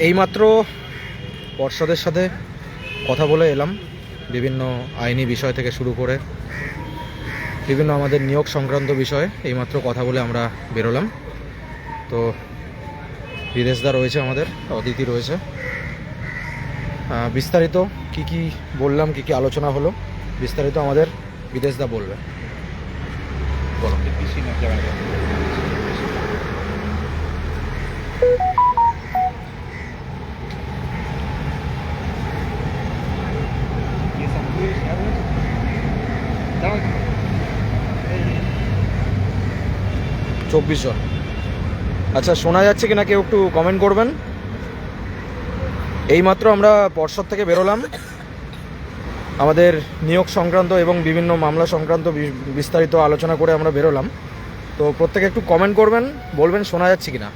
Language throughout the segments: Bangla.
এইমাত্র পর্ষদের সাথে কথা বলে এলাম, বিভিন্ন আইনি বিষয় থেকে শুরু করে বিভিন্ন আমাদের নিয়োগ সংক্রান্ত বিষয়ে এইমাত্র কথা বলে আমরা বেরোলাম। তো বিদেশদা রয়েছে, আমাদের অদিতি রয়েছে। বিস্তারিত কি বললাম, কি আলোচনা হলো, বিস্তারিত আমাদের বিদেশদা বলবে। বলো। চব্বিশ জন। আচ্ছা, শোনা যাচ্ছে কিনা কেউ একটু কমেন্ট করবেন। এইমাত্র আমরা পর্ষদ থেকে বেরোলাম, আমাদের নিয়োগ সংক্রান্ত এবং বিভিন্ন মামলা সংক্রান্ত বিস্তারিত আলোচনা করে আমরা বেরোলাম। তো প্রত্যেকে একটু কমেন্ট করবেন, বলবেন শোনা যাচ্ছে কিনা।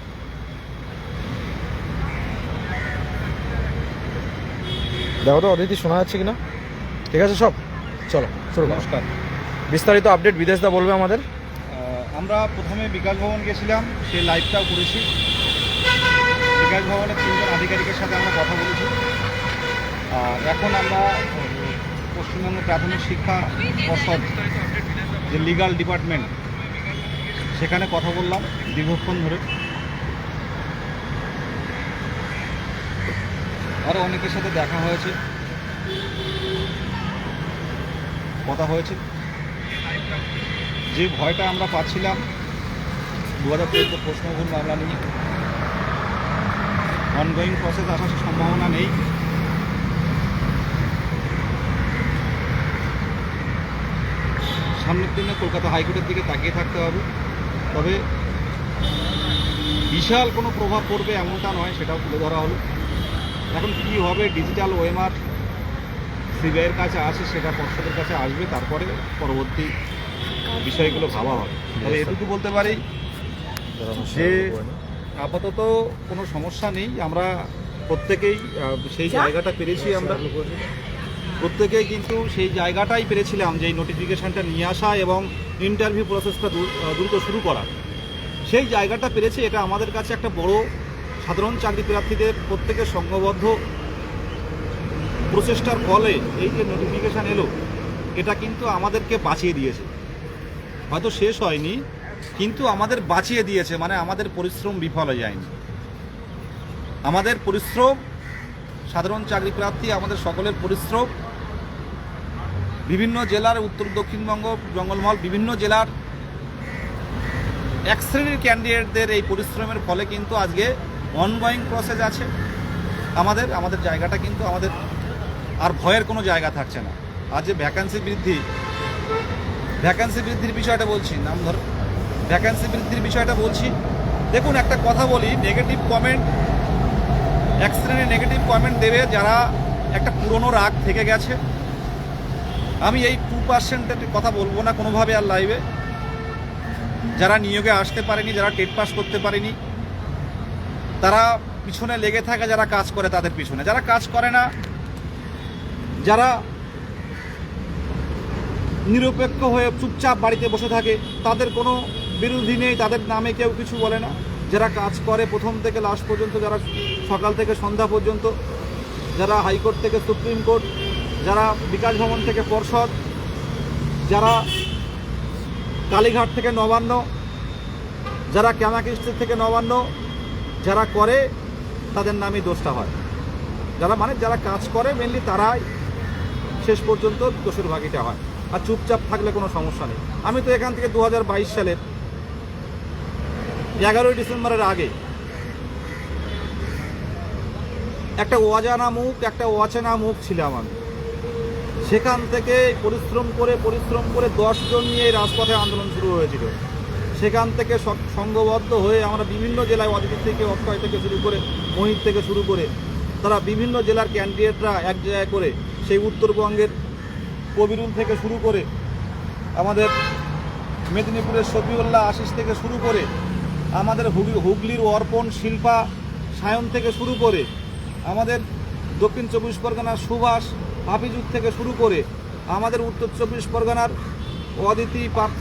দেখো তো অদিতি শোনা যাচ্ছে কিনা। ঠিক আছে, সব চলো শুরু। নমস্কার। বিস্তারিত আপডেট বিদেশদা বলবে আমাদের। আমরা প্রথমে বিকাশ ভবন গেছিলাম, সেই লাইভটাও করেছি। বিকাশ ভবনের 3 জন আধিকারিকের সাথে আমরা কথা বলেছি। আর এখন আমরা পশ্চিমবঙ্গ প্রাথমিক শিক্ষা পর্ষদ যে লিগাল ডিপার্টমেন্ট, সেখানে কথা বললাম দীর্ঘক্ষণ ধরে। আরও অনেকের সাথে দেখা হয়েছে, কথা হয়েছে। যে ভয়টা আমরা পাচ্ছিলাম 2014 প্রশ্নভুল মামলা নিয়ে, অনগোয়িং প্রসেস আসার সম্ভাবনা নেই। সামনের দিনে কলকাতা হাইকোর্টের দিকে তাকিয়ে থাকতে হবে। তবে বিশাল কোনো প্রভাব পড়বে এমনটা নয়, সেটাও তুলে ধরা হলো। এখন কী হবে, ডিজিটাল ওএমআর সিবিআইয়ের কাছে আছে, সেটা পর্ষদের কাছে আসবে, তারপরে পরবর্তী বিষয়গুলো ভাবা হবে। তবে এটুকু বলতে পারি যে আপাতত কোনো সমস্যা নেই। আমরা প্রত্যেকেই সেই জায়গাটা পেরেছি, আমরা প্রত্যেকেই কিন্তু সেই জায়গাটাই পেরেছিলাম যে এই নোটিফিকেশানটা নিয়ে আসা এবং ইন্টারভিউ প্রসেসটা দ্রুত শুরু করা। সেই জায়গাটা পেরেছি। এটা আমাদের কাছে একটা বড়, সাধারণ চাকরি প্রার্থীদের প্রত্যেকের সংঘবদ্ধ প্রচেষ্টার ফলে এই যে নোটিফিকেশান এলো, এটা কিন্তু আমাদেরকে বাঁচিয়ে দিয়েছে। হয়তো শেষ হয়নি, কিন্তু আমাদের বাঁচিয়ে দিয়েছে, মানে আমাদের পরিশ্রম বিফল হয়ে যায়নি। আমাদের পরিশ্রম, সাধারণ চাকরি প্রার্থী আমাদের সকলের পরিশ্রম, বিভিন্ন জেলার, উত্তর দক্ষিণবঙ্গ, জঙ্গলমহল, বিভিন্ন জেলার এক শ্রেণীর ক্যান্ডিডেটদের এই পরিশ্রমের ফলে কিন্তু আজকে অনগোয়িং প্রসেস আছে। আমাদের জায়গাটা কিন্তু আমাদের আর ভয়ের কোনো জায়গা থাকছে না। আজ যে ভ্যাকান্সি বৃদ্ধির বিষয়টা বলছি, ভ্যাকান্সি বৃদ্ধির বিষয়টা বলছি। দেখুন, একটা কথা বলি, নেগেটিভ কমেন্ট, এক শ্রেণীর নেগেটিভ কমেন্ট দেবে যারা একটা পুরনো রাগ থেকে গেছে। আমি এই 2%-এর কথা বলবো না কোনোভাবে আর লাইভে। যারা নিয়োগে আসতে পারেনি, যারা টেট পাস করতে পারেনি, তারা পিছনে লেগে থাকে, যারা কাজ করে তাদের পিছনে, যারা কাজ করে না, যারা নিরপেক্ষ হয়ে চুপচাপ বাড়িতে বসে থাকে, তাদের কোনো বিরোধী নেই, তাদের নামে কেউ কিছু বলে না। যারা কাজ করে প্রথম থেকে লাস্ট পর্যন্ত, যারা সকাল থেকে সন্ধ্যা পর্যন্ত, যারা হাইকোর্ট থেকে সুপ্রিম কোর্ট, যারা বিকাশ ভবন থেকে পর্ষদ, যারা কালীঘাট থেকে নবান্ন, যারা ক্যামাকিস্ট থেকে নবান্ন, যারা করে তাদের নামই দোষটা হয়। যারা কাজ করে মেনলি তারাই শেষ পর্যন্ত দোষের ভাগিটা হয়। আর চুপচাপ থাকলে কোনো সমস্যা নেই। আমি তো এখান থেকে 2022 সালের 11ই ডিসেম্বরের আগে একটা অজানা মুখ, একটা অচেনা মুখ ছিলাম আমি। সেখান থেকে পরিশ্রম করে 10 জন নিয়ে রাজপথে আন্দোলন শুরু হয়েছিল। সেখান থেকে সংঘবদ্ধ হয়ে আমরা বিভিন্ন জেলায়, অদিতি থেকে, অক্ষয় থেকে শুরু করে, মোহিত থেকে শুরু করে, তারা বিভিন্ন জেলার ক্যান্ডিডেটরা এক জায়গায় করে, সেই উত্তরবঙ্গের কবিরুল থেকে শুরু করে আমাদের মেদিনীপুরের শফিউল্লাহ আশিস থেকে শুরু করে আমাদের হুগলির অর্পণ শিল্পা সায়ন থেকে শুরু করে আমাদের দক্ষিণ চব্বিশ পরগনার সুভাষ হাফিজুর থেকে শুরু করে আমাদের উত্তর চব্বিশ পরগনার অদিতি পার্থ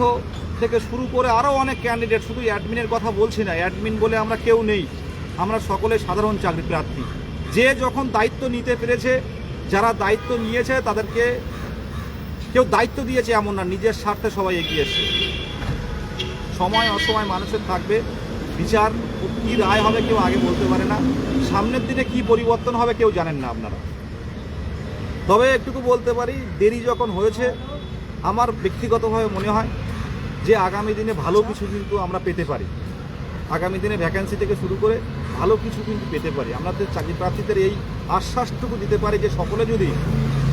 থেকে শুরু করে আরও অনেক ক্যান্ডিডেট, শুধু অ্যাডমিনের কথা বলছি না, অ্যাডমিন বলে আমরা কেউ নেই, আমরা সকলে সাধারণ চাকরি প্রার্থী। যে যখন দায়িত্ব নিতে পেরেছে, যারা দায়িত্ব নিয়েছে তাদেরকে কেউ দায়িত্ব দিয়েছে এমন না, নিজের স্বার্থে সবাই এগিয়ে এসছে। সময় অসময় মানুষের থাকবে, বিচার কী রায় হবে কেউ আগে বলতে পারে না, সামনের দিনে কি পরিবর্তন হবে কেউ জানেন না আপনারা। তবে একটুকু বলতে পারি, দেরি যখন হয়েছে আমার ব্যক্তিগতভাবে মনে হয় যে আগামী দিনে ভালো কিছু কিন্তু আমরা পেতে পারি। আগামী দিনে ভ্যাকেন্সি থেকে শুরু করে ভালো কিছু কিন্তু পেতে পারি। আমাদের চাকরি প্রার্থীদের এই আশ্বাসটুকু দিতে পারি যে সকলে যদি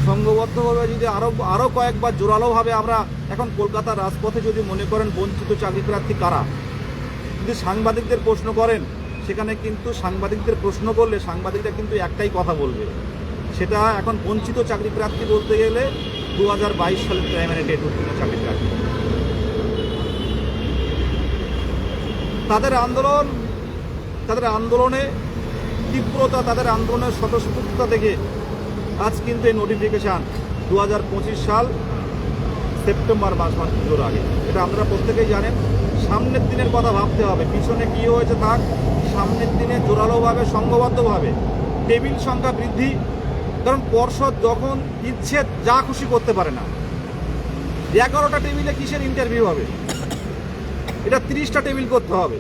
সংঘবদ্ধভাবে যদি আরও কয়েকবার জোরালোভাবে আমরা এখন কলকাতার রাজপথে যদি মনে করেন বঞ্চিত চাকরি প্রার্থী কারা, যদি সাংবাদিকদের প্রশ্ন করেন, সেখানে কিন্তু সাংবাদিকদের প্রশ্ন করলে সাংবাদিকরা কিন্তু একটাই কথা বলবে, সেটা এখন বঞ্চিত চাকরি প্রার্থী বলতে গেলে 2022 সালের প্রাইমারি ডেট উত্তীর্ণ চাকরি প্রার্থী। তাদের আন্দোলনে তীব্রতা, তাদের আন্দোলনের স্বতঃস্ফূর্ততা থেকে আজ কিন্তু এই নোটিফিকেশান 2025 সাল সেপ্টেম্বর মাস পুজোর আগে। এটা আপনারা প্রত্যেকেই জানেন। সামনের দিনের কথা ভাবতে হবে, পিছনে কী হয়েছে থাক, সামনের দিনে জোরালোভাবে সংঘবদ্ধভাবে টেবিল সংখ্যা বৃদ্ধি। কারণ পর্ষদ যখন ইচ্ছে যা খুশি করতে পারে না। 11টা টেবিলে কিসের ইন্টারভিউ হবে? এটা 30টা টেবিল করতে হবে।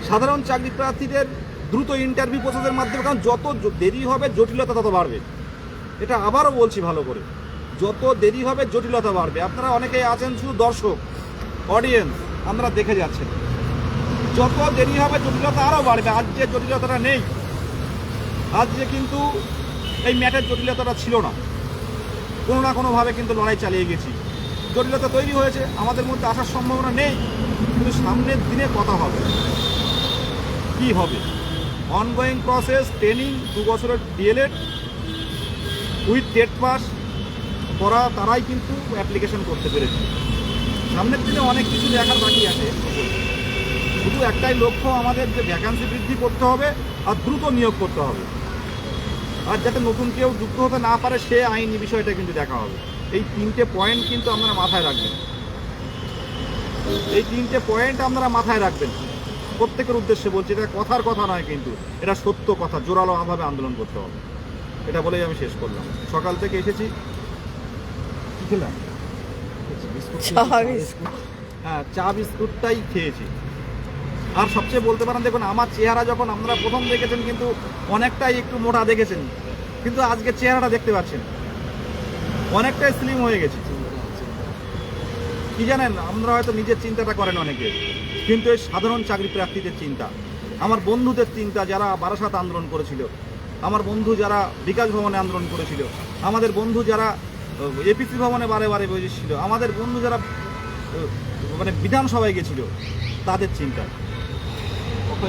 সাধারণ চাকরি প্রার্থীদের দ্রুত ইন্টারভিউ প্রসেসের মাধ্যমে, কারণ যত দেরি হবে জটিলতা তত বাড়বে। এটা আবারও বলছি ভালো করে, যত দেরি হবে জটিলতা বাড়বে। আপনারা অনেকেই আছেন শুধু দর্শক, অডিয়েন্স, আমরা দেখে যাচ্ছেন। যত দেরি হবে জটিলতা আরও বাড়বে। আজ যে জটিলতাটা নেই, আজ যে কিন্তু এই ম্যাটের জটিলতাটা ছিল না, কোনো না কোনোভাবে কিন্তু লড়াই চালিয়ে গেছি। জটিলতা তৈরি হয়েছে, আমাদের মধ্যে আসার সম্ভাবনা নেই, কিন্তু সামনের দিনে কথা হবে। কি হবে? অনগোয়িং প্রসেস, ট্রেনিং, 2 বছরের ডিএলএড উইথ টেট পাস করা, তারাই কিন্তু অ্যাপ্লিকেশন করতে পেরেছে। সামনের দিনে অনেক কিছু দেখার বাকি আছে। শুধু একটাই লক্ষ্য আমাদের, যে ভ্যাকান্সি বৃদ্ধি করতে হবে আর দ্রুত নিয়োগ করতে হবে, আর যাতে নতুন কেউ যুক্ত হতে না পারে সে আইনি বিষয়টা কিন্তু দেখা হবে। এই 3টে পয়েন্ট কিন্তু আপনারা মাথায় রাখবেন, এই 3টে পয়েন্ট আপনারা মাথায় রাখবেন। প্রত্যেকের উদ্দেশ্যে বলছি, এটা কথার কথা নয়, কিন্তু এটা সত্য কথা। জোরালোভাবে আন্দোলন করতে হবে, এটা বলেই আমি শেষ করলাম। সকাল থেকে এসেছি, কি খেলাম? হ্যাঁ, চা বিস্কুটটাই খেয়েছি। আর সবচেয়ে বলতে পারেন, দেখুন আমার চেহারা যখন আপনারা প্রথম দেখেছেন কিন্তু অনেকটাই একটু মোটা দেখেছেন, কিন্তু আজকে চেহারাটা দেখতে পাচ্ছেন অনেকটাই স্লিম হয়ে গেছে। কি জানেন, আমরা হয়তো নিজের চিন্তাটা করেন অনেকে, কিন্তু এই সাধারণ চাকরি প্রার্থীদের চিন্তা, আমার বন্ধুদের চিন্তা, যারা বারাসাত আন্দোলন করেছিল, আমার বন্ধু যারা বিকাশ ভবনে আন্দোলন করেছিল, আমাদের বন্ধু যারা এপিসি ভবনে বারে বারে বসেছিল, আমাদের বন্ধু যারা মানে বিধানসভায় গেছিল, তাদের চিন্তা।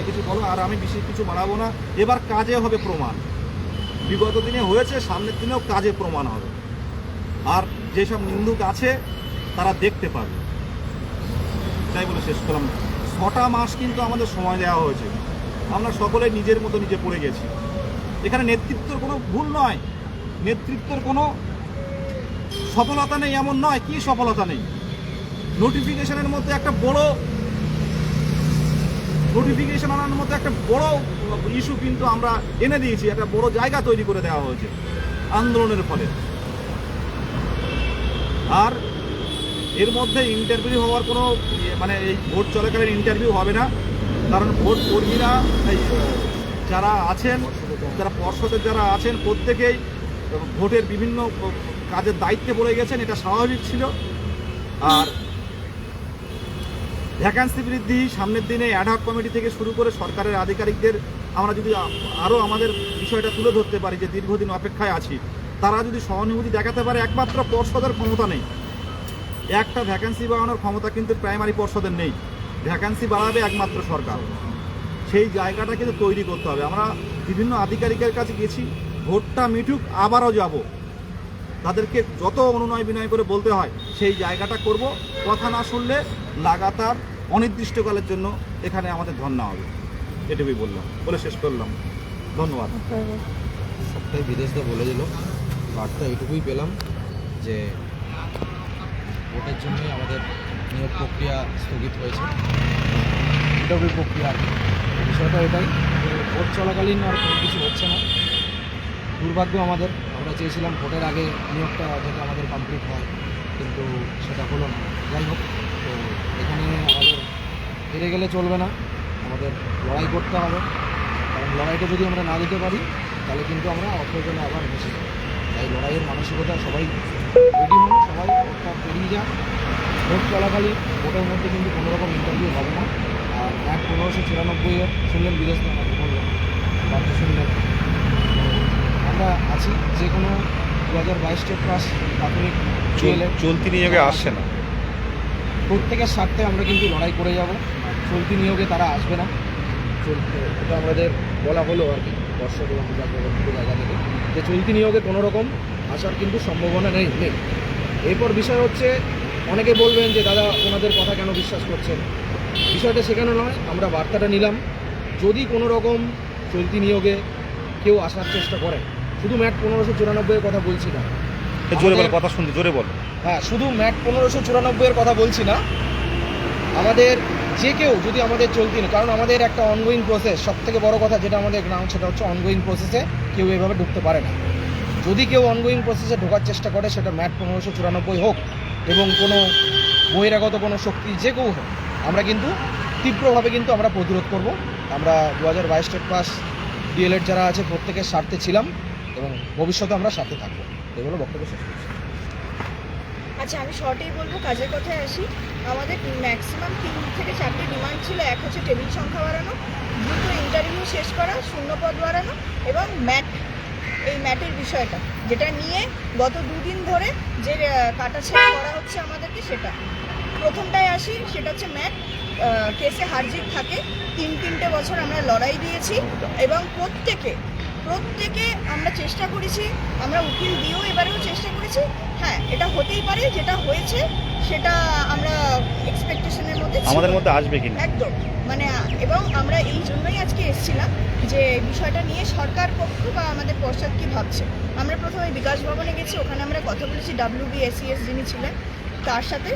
কিছু বলো, আর আমি বেশি কিছু বাড়াবো না। এবার কাজে হবে প্রমাণ। বিগত দিনে হয়েছে, সামনের দিনেও কাজে প্রমাণ হবে। আর যেসব নিন্দুক আছে তারা দেখতে পাবে। তাই বলে শেষ করলাম। 6টা মাস কিন্তু আমাদের সময় দেওয়া হয়েছে, আমরা সকলে নিজের মতো নিজে পড়ে গেছি। এখানে নেতৃত্বের কোনো ভুল নয়, নেতৃত্বের কোনো সফলতা নেই এমন নয়। কি সফলতা নেই? নোটিফিকেশনের মধ্যে একটা বড় নোটিফিকেশন আনার মধ্যে একটা বড় ইস্যু কিন্তু আমরা এনে দিয়েছি, একটা বড় জায়গা তৈরি করে দেওয়া হয়েছে আন্দোলনের ফলে। আর এর মধ্যে ইন্টারভিউ হওয়ার কোনো মানে এই ভোট চলাকালীন ইন্টারভিউ হবে না, কারণ ভোট কর্মীরা যারা আছেন, যারা পর্ষদের যারা আছেন, প্রত্যেকেই ভোটের বিভিন্ন কাজের দায়িত্বে পড়ে গেছেন, এটা স্বাভাবিক ছিল। আর ভ্যাকান্সি বৃদ্ধি, সামনের দিনে অ্যাডহক কমিটি থেকে শুরু করে সরকারের আধিকারিকদের আমরা যদি আরও আমাদের বিষয়টা তুলে ধরতে পারি যে দীর্ঘদিন অপেক্ষায় আছি, তারা যদি সহানুভূতি দেখাতে পারে। একমাত্র পর্ষদের ক্ষমতা নেই, একটা ভ্যাকান্সি বাড়ানোর ক্ষমতা কিন্তু প্রাইমারি পর্ষদের নেই। ভ্যাকান্সি বাড়াবে একমাত্র সরকার। সেই জায়গাটা কিন্তু তৈরি করতে হবে। আমরা বিভিন্ন আধিকারিকের কাছে গেছি, ভোটটা মিটুক আবারও যাব, তাদেরকে যত অনুনয় বিনয় করে বলতে হয় সেই জায়গাটা করব। কথা না শুনলে লাগাতার অনির্দিষ্টকালের জন্য এখানে আমাদের ধর্ণা হবে। এটুকুই বললাম, বলে শেষ করলাম। ধন্যবাদ। সবটাই বিদেশে বলে দিল। বার্তা এটুকুই পেলাম যে ভোটের জন্যই আমাদের নিয়োগ প্রক্রিয়া স্থগিত হয়েছে। এটুকুই প্রক্রিয়া আর কি। বিষয়টা এটাই যে ভোট চলাকালীন আর কোনো কিছু হচ্ছে না। দুর্ভাগ্য আমাদের, আমরা চেয়েছিলাম ভোটের আগে নিয়োগটা যাতে আমাদের কমপ্লিট হয়, কিন্তু সেটা হলো না। যাই হোক, তো এখানে আমাদের হেরে গেলে চলবে না, আমাদের লড়াই করতে হবে। কারণ লড়াইটা যদি আমরা না দিতে পারি তাহলে কিন্তু আমরা অপ্রয়োজনে আবার বসে যাবো। তাই লড়াইয়ের মানসিকতা সবাই রেডি হন, সবাই ভোটটা পেরিয়ে যান। ভোট চলাকালীন ভোটের মধ্যে কিন্তু কোনো রকম ইন্টারভিউ হবে না। আর 1594 শুনলেন বিদেশ থেকে আমাকে বললেন, বার্তা শুনলেন। আমরা আছি যে কোনো 2022 স্টেট পাস প্রাথমিক চলতি নিয়োগে আসছে না, প্রত্যেকের স্বার্থে আমরা কিন্তু লড়াই করে যাব। চলতি নিয়োগে তারা আসবে না, এটা আমাদের বলা হলো আর কি দর্শক এবং জায়গা থেকে, যে চলতি নিয়োগে কোনো রকম আসার কিন্তু সম্ভাবনা নেই। এরপর বিষয় হচ্ছে, অনেকে বলবেন যে দাদা ওনাদের কথা কেন বিশ্বাস করছেন। বিষয়টা সেখানে নয়, আমরা বার্তাটা নিলাম। যদি কোনো রকম চলতি নিয়োগে কেউ আসার চেষ্টা করে, শুধু ম্যাট 1594 কথা বলছি না, জোরে বল, কথা শুনতে জোরে বল। হ্যাঁ, শুধু ম্যাট 1594 কথা বলছি না, আমাদের যে কেউ যদি আমাদের চলতি না, কারণ আমাদের একটা অনগোয়িং প্রসেস, সব থেকে বড় কথা যেটা আমাদের গ্রাউন্ড, সেটা হচ্ছে অনগোয়িং প্রসেসে কেউ এভাবে ঢুকতে পারে না। যদি কেউ অনগোয়িং প্রসেসে ঢোকার চেষ্টা করে, সেটা ম্যাট 1594 হোক এবং কোনো বহিরাগত কোনো শক্তি যে কেউ হোক, আমরা কিন্তু তীব্রভাবে কিন্তু আমরা প্রতিরোধ করব। আমরা 2022 স্টেট পাস ডিএলএড যারা আছে প্রত্যেকের স্বার্থে ছিলাম এবং ভবিষ্যতে আমরা সাথে থাকবো। এগুলো বক্তব্য শেষ করছি। আচ্ছা, আমি শর্টেই বলবো, কাজের কথায় আসি। আমাদের ম্যাক্সিমাম 3 থেকে 4টে ডিমান্ড ছিল। এক হচ্ছে টেবিল সংখ্যা বাড়ানো, দ্রুত ইন্টারভিউ শেষ করা, শূন্যপদ বাড়ানো এবং এই ম্যাটের বিষয়টা, যেটা নিয়ে গত 2 দিন ধরে যে কাটাছেড়া করা হচ্ছে আমাদেরকে, সেটা প্রথমটায় আসি। সেটা হচ্ছে ম্যাট কেসে হারজিত থাকে। 3 বছর আমরা লড়াই দিয়েছি এবং প্রত্যেকে আমরা চেষ্টা করেছি, আমরা উকিল দিয়েও এবারেও চেষ্টা করেছি। হ্যাঁ, এটা হতেই পারে, যেটা হয়েছে সেটা আমরা এক্সপেকটেশনের মধ্যে ছিল। আমাদের মধ্যে আসবে কিনা একদম, মানে এবং আমরা এই জন্যই আজকে এসেছিলাম যে বিষয়টা নিয়ে সরকার পক্ষ বা আমাদের পর্ষদ কী ভাবছে। আমরা প্রথমে বিকাশ ভবনে গেছি, ওখানে আমরা কথা বলেছি WBSES যিনি ছিলেন তার সাথে।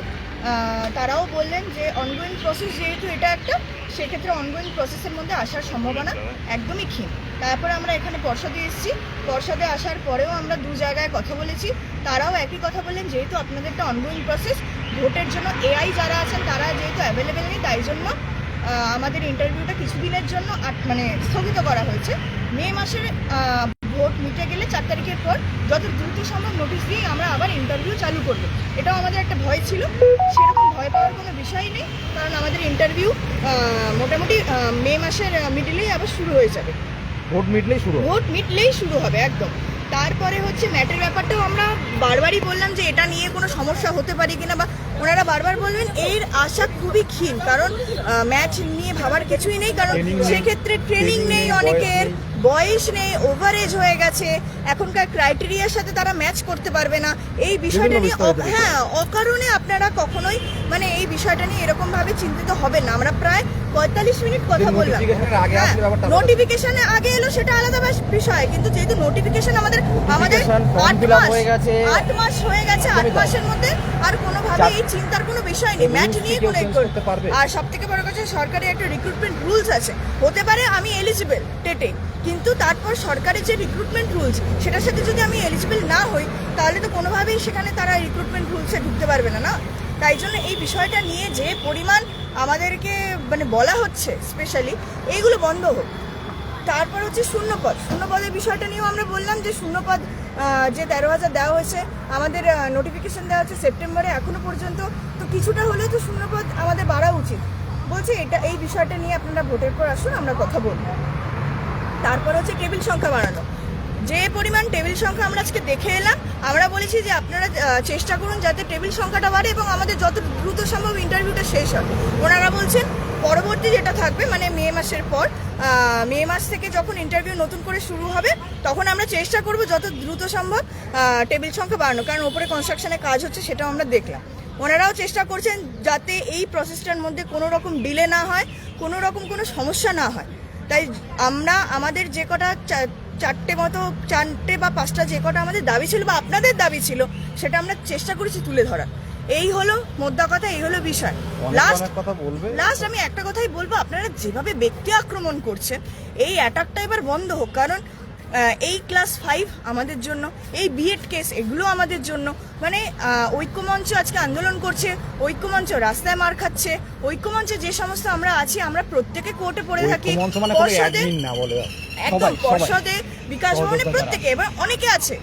তারাও বললেন যে অনগোয়িং প্রসেস যেহেতু এটা একটা, সেক্ষেত্রে অনগোয়িং প্রসেসের মধ্যে আসার সম্ভাবনা একদমই ক্ষীণ। তারপরে আমরা এখানে পর্ষদে এসেছি, পর্ষদে আসার পরেও আমরা 2 জায়গায় কথা বলেছি। তারাও একই কথা বললেন, যেহেতু আপনাদেরটা অনগোয়িং প্রসেস, ভোটের জন্য এআই যারা আছেন তারা যেহেতু অ্যাভেলেবেল নেই, তাই জন্য আমাদের ইন্টারভিউটা কিছুদিনের জন্য মানে স্থগিত করা হয়েছে। মে মাসের ভোট মিটে গেলে 4 তারিখের পর যত দ্রুত সম্ভব নোটিশ দিয়ে আমরা আবার ইন্টারভিউ চালু করব। এটাও আমাদের একটা ভয় ছিল, সেরকম ভয় পাওয়ার কোনো বিষয় নেই, কারণ আমাদের ইন্টারভিউ মোটামুটি মে মাসের মিডলেই আবার শুরু হয়ে যাবে। ভোট মিটলেই শুরু হবে একদম। তারপরে হচ্ছে ম্যাটের ব্যাপারটাও আমরা বারবারই বললাম যে এটা নিয়ে কোনো সমস্যা হতে পারে কিনা, বা ওনারা বারবার বলবেন এর আশা খুবই ক্ষীণ, কারণ ম্যাচ নিয়ে ভাবার কিছুই নেই, কারণ সেক্ষেত্রে ট্রেনিং নেই, অনেকের বয়স নেই, ওভারেজ হয়ে গেছে, এখনকার ক্রাইটেরিয়ার সাথে তারা ম্যাচ করতে পারবে না। এই বিষয়টা নিয়ে হ্যাঁ, অকারণে আপনারা কখনোই মানে এই বিষয়টা নিয়ে এরকমভাবে চিন্তিত হবেন না। আমরা প্রায় 45 মিনিট কথা বললাম। নোটিফিকেশনে আগে এলো সেটা আলাদা বিষয়, কিন্তু যেহেতু নোটিফিকেশন আমাদের 8 মাস হয়ে গেছে, 8 মাসের মধ্যে আর কোনোভাবে এই চিন্তার কোনো বিষয় নেই। ম্যাচ নিয়ে কোনো করতে পারবে। আর সব থেকে বড় কথা, সরকারি একটা রিক্রুটমেন্ট রুলস আছে। হতে পারে আমি এলিজিবল টেটে, কিন্তু তারপর সরকারের যে রিক্রুটমেন্ট রুলস, সেটার সাথে যদি আমি এলিজিবল না হই, তাহলে তো কোনোভাবেই সেখানে তারা রিক্রুটমেন্ট রুলসে ঢুকতে পারবে না, না? তাই জন্য এই বিষয়টা নিয়ে যে পরিমাণ আমাদেরকে মানে বলা হচ্ছে, স্পেশালি এইগুলো বন্ধ হোক। তারপর হচ্ছে শূন্যপদের বিষয়টা নিয়েও আমরা বললাম যে শূন্যপদ যে 13,000 দেওয়া হয়েছে, আমাদের নোটিফিকেশন দেওয়া হচ্ছে সেপ্টেম্বরে, এখনো পর্যন্ত তো কিছুটা হলেও তো শূন্যপদ আমাদের বাড়া উচিত। বলছে এই বিষয়টা নিয়ে আপনারা ভোটের পর আসুন, আমরা কথা বলব। তারপর হচ্ছে টেবিল সংখ্যা বাড়ানো। যে পরিমাণ টেবিল সংখ্যা আমরা আজকে দেখে এলাম, আমরা বলেছি যে আপনারা চেষ্টা করুন যাতে টেবিল সংখ্যাটা বাড়ে এবং আমাদের যত দ্রুত সম্ভব ইন্টারভিউটা শেষ হয়। ওনারা বলছেন পরবর্তী যেটা থাকবে মানে মে মাসের পর, মে মাস থেকে যখন ইন্টারভিউ নতুন করে শুরু হবে তখন আমরা চেষ্টা করব যত দ্রুত সম্ভব টেবিল সংখ্যা বাড়ানো, কারণ ওপরে কনস্ট্রাকশনের কাজ হচ্ছে সেটাও আমরা দেখলাম। ওনারাও চেষ্টা করছেন যাতে এই প্রসেসটার মধ্যে কোনো রকম ডিলে না হয়, কোনো রকম কোনো সমস্যা না হয়। তাই আমরা আমাদের যে কটা চারটে বা পাঁচটা যে কটা আমাদের দাবি ছিল বা আপনাদের দাবি ছিল সেটা আমরা চেষ্টা করেছি তুলে ধরার। এই হলো মোদ্দা কথা, এই হলো বিষয়। লাস্ট আমি একটা কথাই বলবো, আপনারা যেভাবে ব্যক্তি আক্রমণ করছেন এই অ্যাটাকটা এবার বন্ধ হোক, কারণ এই ক্লাস 5 আমাদের জন্য, এই বিএড কেস এগুলো আমাদের জন্য। মানে ঐক্যমঞ্চ আজকে আন্দোলন করছে, ঐক্যমঞ্চ রাস্তায় মার খাচ্ছে, ঐক্যমঞ্চে যে সমস্ত আমরা আছি আমরা প্রত্যেকে কোর্টে পড়ে থাকি, একদম পর্ষদে, বিকাশ ভবনে, প্রত্যেকে, এবার অনেকে আছে।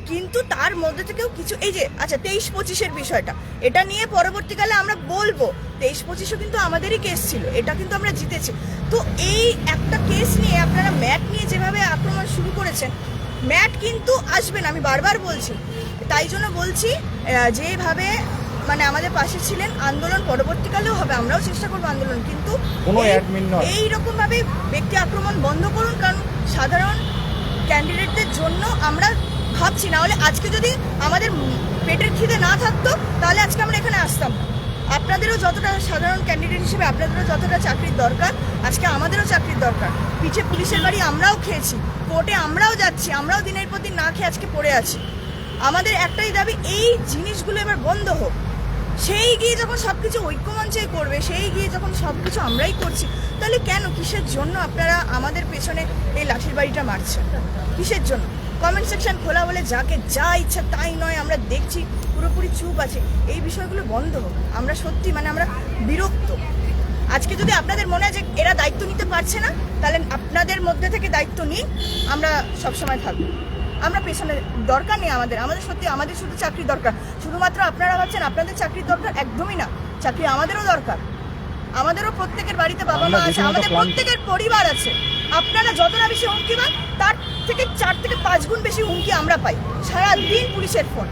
কিন্তু তার মধ্যে থেকেও কিছু এই যে আচ্ছা 23-25-এর বিষয়টা, এটা নিয়ে পরবর্তীকালে আমরা বলবো 23-25ও কিন্তু আমাদেরই কেস ছিল, এটা কিন্তু আমরা জিতেছি। তো এই একটা কেস নিয়ে আপনারা ম্যাট নিয়ে যেভাবে আক্রমণ শুরু করেছেন, ম্যাট কিন্তু আসবেন, আমি বারবার বলছি। তাই জন্য বলছি যেভাবে মানে আমাদের পাশে ছিলেন, আন্দোলন পরবর্তীকালেও হবে, আমরাও চেষ্টা করবো আন্দোলন, কিন্তু এইরকম ভাবে ব্যক্তি আক্রমণ বন্ধ করুন, কারণ সাধারণ ক্যান্ডিডেটদের জন্য আমরা ভাবছি। না হলে আজকে যদি আমাদের পেটের খিদে না থাকতো তাহলে আজকে আমরা এখানে আসতাম না। আপনাদেরও যতটা সাধারণ ক্যান্ডিডেট হিসেবে আপনাদেরও যতটা চাকরির দরকার, আজকে আমাদেরও চাকরির দরকার। পিছে পুলিশের বাড়ি আমরাও খেয়েছি, কোর্টে আমরাও যাচ্ছি, আমরাও দিনের পর দিন না খেয়ে আজকে পড়ে আছি। আমাদের একটাই দাবি, এই জিনিসগুলো এবার বন্ধ হোক। সেই গিয়ে যখন সবকিছু ঐক্যমঞ্চেই করবে, সেই গিয়ে যখন সবকিছু আমরাই করছি, তাহলে কেন, কিসের জন্য আপনারা আমাদের পেছনে এই লাঠির বাড়িটা মারছেন? কিসের জন্য? কমেন্ট সেকশন খোলা বলে যাকে যা ইচ্ছা তাই নয়, আমরা দেখছি পুরোপুরি চুপ আছে। এই বিষয়গুলো বন্ধ হোক। আমরা সত্যি মানে আমরা বিরক্ত। আজকে যদি আপনাদের মনে হয় যে এরা দায়িত্ব নিতে পারছে না, তাহলে আপনাদের মধ্যে থেকে দায়িত্ব নিন, আমরা সবসময় থাকবো। আমরা পেছনে দরকার নেই আমাদের, সত্যি আমাদের শুধু চাকরি দরকার। শুধুমাত্র আপনারা ভাবছেন আপনাদের চাকরির দরকার, একদমই না। চাকরি আমাদেরও দরকার, আমাদেরও প্রত্যেকের বাড়িতে বাবা মা আছে, আমাদের প্রত্যেকের পরিবার আছে। আপনারা যতটা বেশি হুমকি পান তার থেকে 4 থেকে 5 গুণ বেশি হুমকি আমরা পাই সারাদিন পুলিশের ফোন।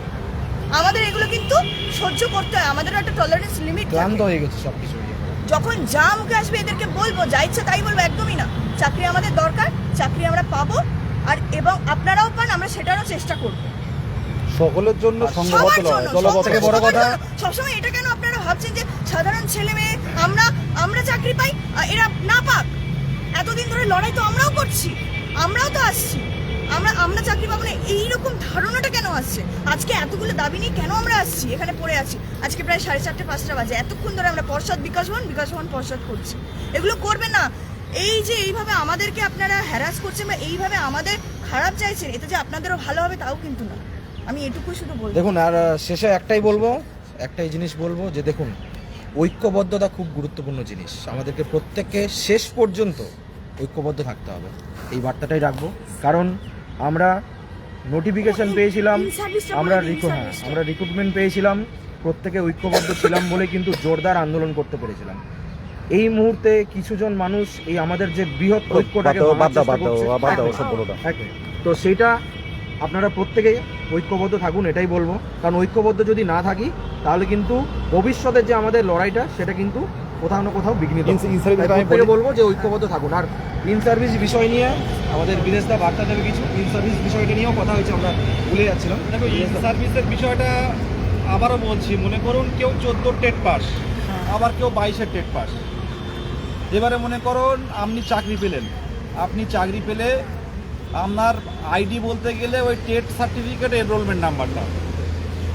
আমাদের এগুলো কিন্তু সহ্য করতে হয়, আমাদেরও একটা টলারেন্স লিমিট। ক্লান্ত হয়ে গেছে সবকিছু। যখন যা মুখে আসবে এদেরকে বলবো, যা ইচ্ছা তাই বলবো, একদমই না। চাকরি আমাদের দরকার, চাকরি আমরা পাবো, আর এবং আপনারাও পান, আমরা সেটারও চেষ্টা করবো সকলের জন্য। সবসময় এটা কেন আপনারা ভাবছেন যে সাধারণ ছেলে মেয়ে আমরা চাকরি পাই, এরা না পাক? এতদিন ধরে লড়াই তো আমরাও করছি, আমরাও তো আসছি, আমরা চাকরি পাবো না, এইরকম ধারণাটা কেন আসছে? আজকে এতগুলো দাবি নিয়ে কেন আমরা আসছি, এখানে পড়ে আছি? আজকে প্রায় 4:30-5টা বাজে, এতক্ষণ ধরে আমরা পর্ষদ, বিকাশ ভবন পর্ষদ করছি। এগুলো করবেন না। এই যে এইভাবে আমাদেরকে আপনারা হ্যারাস করছেন বা এইভাবে আমাদের খারাপ চাইছেন, এতে যে আপনাদেরও ভালো হবে তাও কিন্তু না। আমি এটুকুই শুধু বলবো। দেখুন, আর শেষে একটাই জিনিস বলবো যে দেখুন, ঐক্যবদ্ধতা খুব গুরুত্বপূর্ণ জিনিস। আমাদেরকে প্রত্যেককে শেষ পর্যন্ত ঐক্যবদ্ধ থাকতে হবে, এই বার্তাটাই রাখবো। কারণ আমরা নোটিফিকেশন পেয়েছিলাম, আমরা রিক্রুটমেন্ট পেয়েছিলাম, প্রত্যেকে ঐক্যবদ্ধ ছিলাম বলে কিন্তু জোরদার আন্দোলন করতে পেরেছিলাম। এই মুহূর্তে কিছুজন মানুষ এই আমাদের যে বৃহৎ ঐক্যটাকে তো সেইটা আপনারা প্রত্যেকে ঐক্যবদ্ধ থাকুন, এটাই বলবো। কারণ ঐক্যবদ্ধ যদি না থাকি তাহলে কিন্তু ভবিষ্যতের যে আমাদের লড়াইটা সেটা কিন্তু কোথাও না কোথাও বিঘ্নিত। প্রত্যেকে বলবো যে ঐক্যবদ্ধ থাকুন। আর ইন সার্ভিস বিষয় নিয়ে আমাদের বিদেশদা বার্তা দেবে কিছু। ইন সার্ভিস বিষয়টা নিয়েও কথা হয়েছে, আমরা ভুলে যাচ্ছিলাম। দেখো, ইন সার্ভিসের বিষয়টা আবারও বলছি, মনে করুন কেউ 14 টেট পাস, আবার কেউ 22 টেট পাস। এবারে মনে করুন আপনি চাকরি পেলেন, আপনার আইডি বলতে গেলে ওই টেট সার্টিফিকেট এনরোলমেন্ট নাম্বারটা।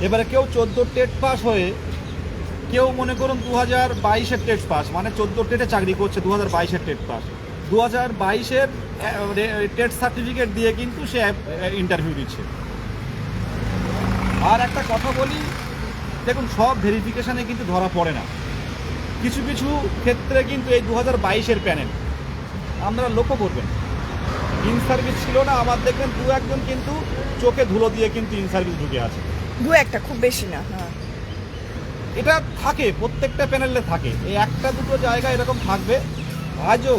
এবারে কেউ 14 টেট পাস হয়ে, কেউ মনে করুন 2022 টেট পাস, মানে 14 টেটে চাকরি করছে, 2022 টেট পাস, 2022 টেট সার্টিফিকেট দিয়ে কিন্তু সে ইন্টারভিউ দিচ্ছে। আর একটা কথা বলি, দেখুন সব ভেরিফিকেশানে কিন্তু ধরা পড়ে না, কিছু কিছু ক্ষেত্রে কিন্তু এই 2022 প্যানেল আপনারা লক্ষ্য করবেন, ইন সার্ভিস ছিল না, আবার দেখবেন 2-1 কিন্তু চোখে ধুলো দিয়ে কিন্তু ইন সার্ভিস ঢুকে আছে। 2-1, খুব বেশি না। এটা থাকে, প্রত্যেকটা প্যানেলে থাকে, এই 1-2 জায়গা এরকম থাকবে আজও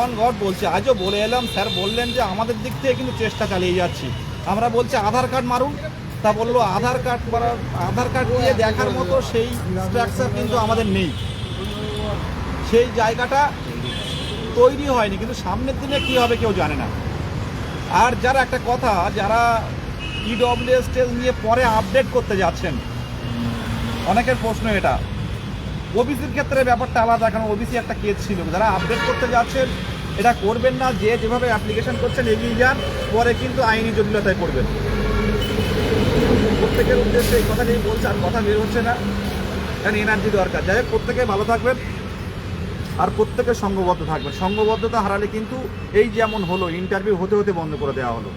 অন গড বলছে, আজও বলে এলাম, স্যার বললেন যে আমাদের দিক থেকে কিন্তু চেষ্টা চালিয়ে যাচ্ছি। আমরা বলছি আধার কার্ড মারুন, তা বললো আধার কার্ড দিয়ে দেখার মতো সেই স্ট্রাকচার কিন্তু আমাদের নেই, সেই জায়গাটা তৈরি হয়নি, কিন্তু সামনের দিনে কী হবে কেউ জানে না। আর যারা একটা কথা, যারা ইডব্লিউএস টেস্ট নিয়ে পরে আপডেট করতে যাচ্ছেন, অনেকের প্রশ্ন এটা, ওবিসির ক্ষেত্রে ব্যাপারটা আলাদা, কারণ ওবিসি একটা কেস ছিল। যারা আপডেট করতে যাচ্ছেন এটা করবেন না, যে যেভাবে অ্যাপ্লিকেশন করছেন এগিয়ে যান, পরে কিন্তু আইনি জটিলতায় পড়বেন। প্রত্যেকের উদ্দেশ্যে এই কথা নিয়ে বলছে, আর কথা বের হচ্ছে না, কারণ এনার্জি দরকার। যাই হোক, প্রত্যেকে ভালো থাকবেন আর প্রত্যেকে সঙ্গবদ্ধ থাকবেন। সঙ্গবদ্ধতা হারালে কিন্তু এই যেমন হলো, ইন্টারভিউ হতে হতে বন্ধ করে দেওয়া হলো।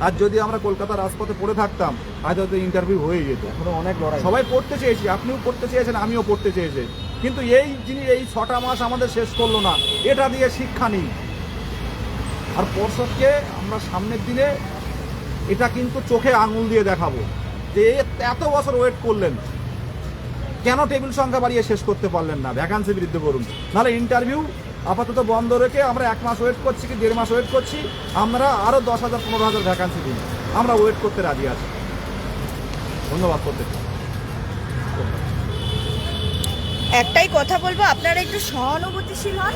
আর যদি আমরা কলকাতার রাজপথে পড়ে থাকতাম, হয়তো ইন্টারভিউ হয়ে যেত। এখনো অনেক লড়াই। সবাই পড়তে চেয়েছি, আপনিও পড়তে চেয়েছেন, আমিও পড়তে চেয়েছি, কিন্তু এই জিনিস এই 6টা মাস আমাদের শেষ করলো না, এটা দিয়ে শিক্ষা নেই। আর পর্ষদকে আমরা সামনের দিনে এটা কিন্তু চোখে আঙুল দিয়ে দেখাবো যে এত বছর ওয়েট করলেন, কেন টেবিল সংখ্যা বাড়িয়ে শেষ করতে পারলেন না, ভ্যাকান্সি বৃদ্ধি করুন। নাহলে ইন্টারভিউ আপাতত বন্ধ রেখে আমরা 1 মাস ওয়েট করছি কি 1.5 মাস ওয়েট করছি, আমরা আরও 10,000 15,000 ভ্যাকান্সি দিন, আমরা ওয়েট করতে রাজি আছি। ধন্যবাদ প্রত্যেককে। একটাই কথা বলবো, আপনারা একটু সহানুভূতিশীল হন।